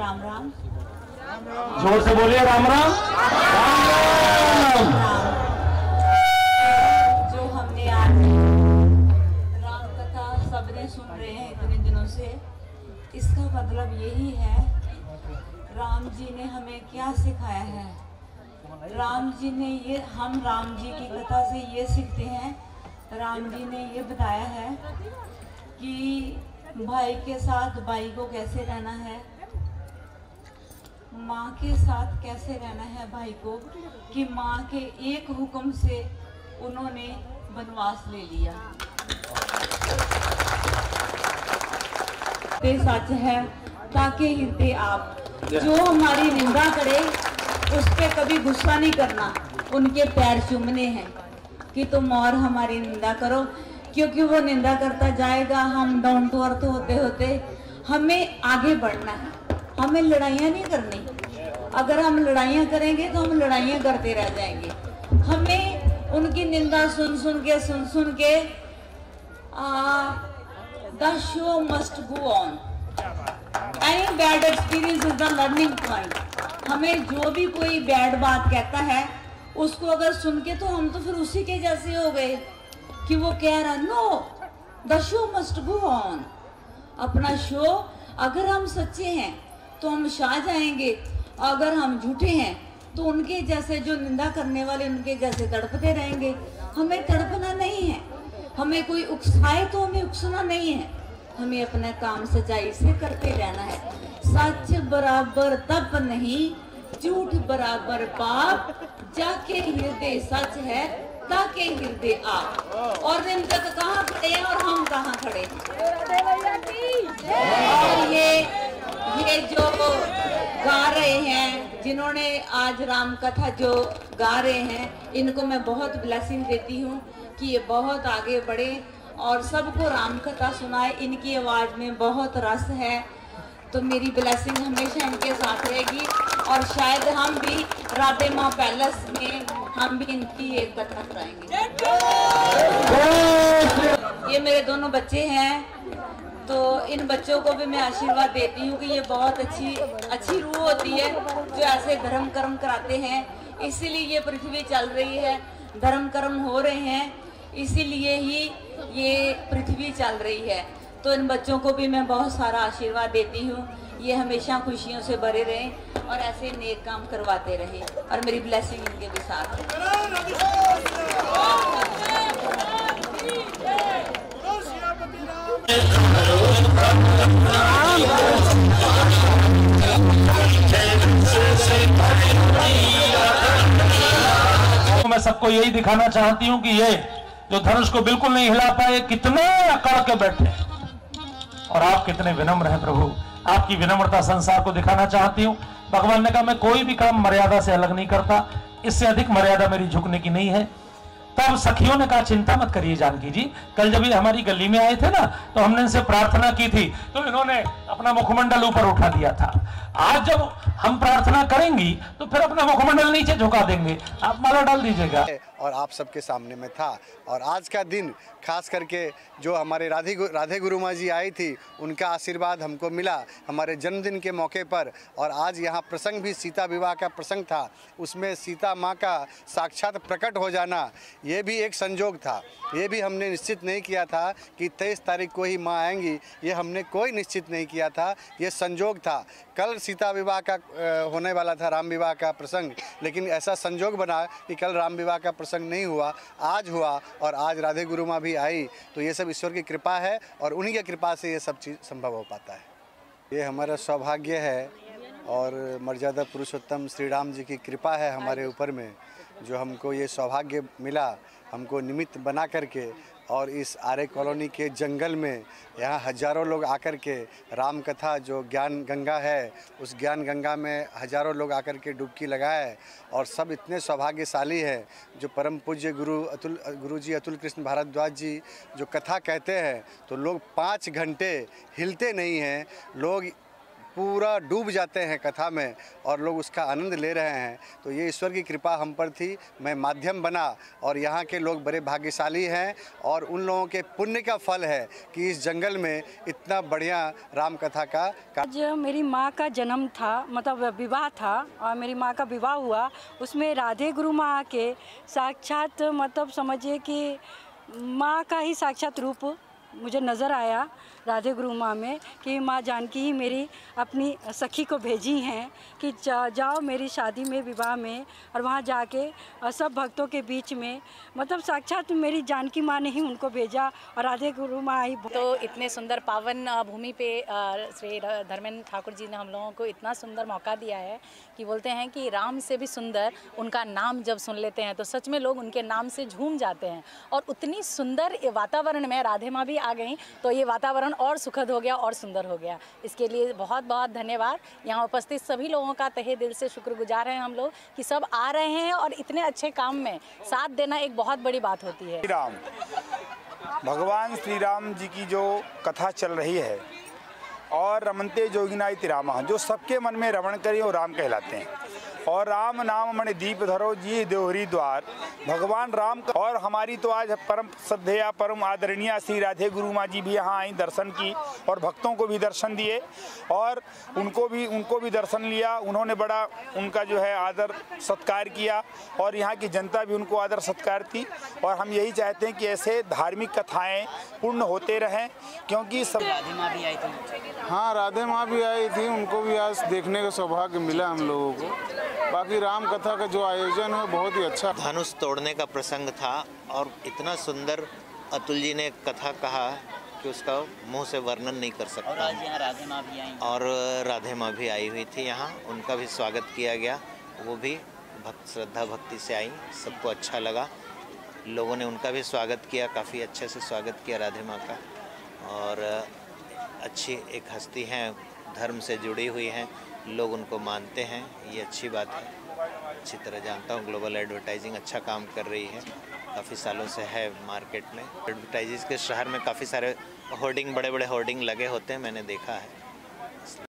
राम राम। जोर से बोलिए राम राम। जो हमने आज राम कथा सबने सुन रहे हैं इतने दिनों से, इसका मतलब यही है राम जी ने हमें क्या सिखाया है। राम जी ने हम राम जी की कथा से ये सीखते हैं, राम जी ने ये बताया है कि भाई के साथ भाई को कैसे रहना है, माँ के साथ कैसे रहना है भाई को, कि माँ के एक हुक्म से उन्होंने वनवास ले लिया। ते सच है ताकि हृदय आप, जो हमारी निंदा करे उस पे कभी गुस्सा नहीं करना, उनके पैर चूमने हैं कि तुम और हमारी निंदा करो, क्योंकि वो निंदा करता जाएगा। हम डाउन टू अर्थ होते होते हमें आगे बढ़ना है, हमें लड़ाइयाँ नहीं करनी। अगर हम लड़ाइयाँ करेंगे तो हम लड़ाइयाँ करते रह जाएंगे। हमें उनकी निंदा सुन सुन के the show must go on. Any bad experience is the learning point. हमें जो भी कोई बैड बात कहता है उसको अगर सुन के, तो हम तो फिर उसी के जैसे हो गए कि वो कह रहा no, the show must go on. अपना शो, अगर हम सच्चे हैं तो हम छा जाएंगे, अगर हम झूठे हैं तो उनके जैसे, जो निंदा करने वाले उनके जैसे तड़पते रहेंगे। हमें तड़पना नहीं है, हमें कोई उकसाए तो हमें उकसना नहीं है, हमें अपना काम सच्चाई से करते रहना है। सच बराबर तप नहीं, झूठ बराबर पाप, जाके हृदय सच है ताके हृदय आप। और दिन तक कहाँ खड़े हैं और हम कहाँ खड़े हैं। और ये जो गा रहे हैं, जिन्होंने आज राम कथा जो गा रहे हैं, इनको मैं बहुत ब्लेसिंग देती हूँ कि ये बहुत आगे बढ़े और सबको राम कथा सुनाए। इनकी आवाज में बहुत रस है, तो मेरी ब्लेसिंग हमेशा इनके साथ रहेगी। और शायद हम भी राधे माँ पैलेस में हम भी इनकी एक कथा कराएंगे। ये मेरे दोनों बच्चे हैं, तो इन बच्चों को भी मैं आशीर्वाद देती हूँ कि ये बहुत अच्छी रूह होती है जो ऐसे धर्म कर्म कराते हैं। इसीलिए ये पृथ्वी चल रही है, धर्म कर्म हो रहे हैं, इसीलिए ही ये पृथ्वी चल रही है। तो इन बच्चों को भी मैं बहुत सारा आशीर्वाद देती हूँ, ये हमेशा खुशियों से भरे रहें और ऐसे नेक काम करवाते रहें, और मेरी ब्लेसिंग इनके भी साथ है। मैं सबको यही दिखाना चाहती हूँ कि ये जो धनुष को बिल्कुल नहीं हिला पाए, कितने अकड़ के बैठे, और आप कितने विनम्र हैं प्रभु। आपकी विनम्रता संसार को दिखाना चाहती हूँ। भगवान ने कहा मैं कोई भी काम मर्यादा से अलग नहीं करता, इससे अधिक मर्यादा मेरी झुकने की नहीं है। तब सखियों ने कहा चिंता मत करिए जानकी जी, कल जब ये हमारी गली में आए थे ना, तो हमने इनसे प्रार्थना की थी, तो इन्होंने अपना मुखमंडल ऊपर उठा दिया था। आज जब हम प्रार्थना करेंगी तो फिर अपना मुखमंडल नीचे झुका देंगे। आप माला डाल दीजिएगा। और आप सबके सामने में था। और आज का दिन खास करके जो हमारे राधे गुरु माँ जी आई थी, उनका आशीर्वाद हमको मिला हमारे जन्मदिन के मौके पर। और आज यहाँ प्रसंग भी सीता विवाह का प्रसंग था, उसमें सीता माँ का साक्षात प्रकट हो जाना, ये भी एक संजोग था। ये भी हमने निश्चित नहीं किया था कि 23 तारीख को ही माँ आएंगी, ये हमने कोई निश्चित नहीं किया था, ये संजोग था। कल सीता विवाह का होने वाला था, राम विवाह का प्रसंग, लेकिन ऐसा संजोग बना कि कल राम विवाह का प्रसंग नहीं हुआ, आज हुआ। और आज राधे गुरु माँ भी आई, तो ये सब ईश्वर की कृपा है और उन्हीं की कृपा से ये सब चीज़ संभव हो पाता है। ये हमारा सौभाग्य है और मर्यादा पुरुषोत्तम श्री राम जी की कृपा है हमारे ऊपर में, जो हमको ये सौभाग्य मिला, हमको निमित्त बना करके। और इस आर्य कॉलोनी के जंगल में यहाँ हजारों लोग आकर के राम कथा जो ज्ञान गंगा है, उस ज्ञान गंगा में हजारों लोग आकर के डुबकी लगाए। और सब इतने सौभाग्यशाली हैं, जो परम पूज्य गुरु जी अतुल कृष्ण भारद्वाज जी जो कथा कहते हैं, तो लोग 5 घंटे हिलते नहीं हैं, लोग पूरा डूब जाते हैं कथा में और लोग उसका आनंद ले रहे हैं। तो ये ईश्वर की कृपा हम पर थी, मैं माध्यम बना और यहाँ के लोग बड़े भाग्यशाली हैं और उन लोगों के पुण्य का फल है कि इस जंगल में इतना बढ़िया राम कथा का आज मेरी माँ का जन्म था, मतलब विवाह था और मेरी माँ का विवाह हुआ, उसमें राधे गुरु माँ आके साक्षात मतलब समझिए कि माँ का ही साक्षात रूप मुझे नज़र आया राधे गुरु माँ में कि माँ जानकी ही मेरी अपनी सखी को भेजी हैं कि जाओ मेरी शादी में विवाह में और वहाँ जाके सब भक्तों के बीच में, मतलब साक्षात मेरी जानकी माँ ने ही उनको भेजा और राधे गुरु माँ आई। तो इतने सुंदर पावन भूमि पे श्री धर्मेंद्र ठाकुर जी ने हम लोगों को इतना सुंदर मौका दिया है कि बोलते हैं कि राम से भी सुंदर उनका नाम जब सुन लेते हैं तो सच में लोग उनके नाम से झूम जाते हैं। और उतनी सुंदर वातावरण में राधे माँ भी आ गई तो ये वातावरण और सुखद हो गया और सुंदर हो गया। इसके लिए बहुत बहुत धन्यवाद। यहाँ उपस्थित सभी लोगों का तहे दिल से शुक्रगुजार हैं हम लोग कि सब आ रहे हैं और इतने अच्छे काम में साथ देना एक बहुत बड़ी बात होती है। राम भगवान श्री राम जी की जो कथा चल रही है और रमनते जोगिनायति रामा, जो सबके मन में रमण करें वो राम कहलाते हैं। और राम नाम मणि दीप धरो जी देवहरी द्वार, भगवान राम का। और हमारी तो आज परम श्रद्धेया परम आदरणीय श्री राधे गुरु माँ जी भी यहाँ आई, दर्शन की और भक्तों को भी दर्शन दिए और उनको भी दर्शन लिया। उन्होंने बड़ा उनका जो है आदर सत्कार किया और यहाँ की जनता भी उनको आदर सत्कार की। और हम यही चाहते हैं कि ऐसे धार्मिक कथाएँ पूर्ण होते रहें, क्योंकि सब। राधे माँ भी आई थी। हाँ, राधे माँ भी आई थी, उनको भी आज देखने का सौभाग्य मिला हम लोगों को। बाकी राम कथा का जो आयोजन है बहुत ही अच्छा। धनुष तोड़ने का प्रसंग था और इतना सुंदर अतुल जी ने कथा कहा कि उसका मुंह से वर्णन नहीं कर सकता। और आज यहाँ राधे माँ भी आई और राधे माँ भी आई हुई थी यहाँ, उनका भी स्वागत किया गया। वो भी श्रद्धा भक्ति से आई, सबको अच्छा लगा। लोगों ने उनका भी स्वागत किया, काफ़ी अच्छे से स्वागत किया राधे माँ का। और अच्छी एक हस्ती हैं, धर्म से जुड़ी हुई हैं, लोग उनको मानते हैं, ये अच्छी बात है। अच्छी तरह जानता हूँ ग्लोबल एडवर्टाइजिंग अच्छा काम कर रही है, काफ़ी सालों से है मार्केट में। एडवर्टाइजिंग के शहर में काफ़ी सारे होर्डिंग, बड़े बड़े होर्डिंग लगे होते हैं, मैंने देखा है।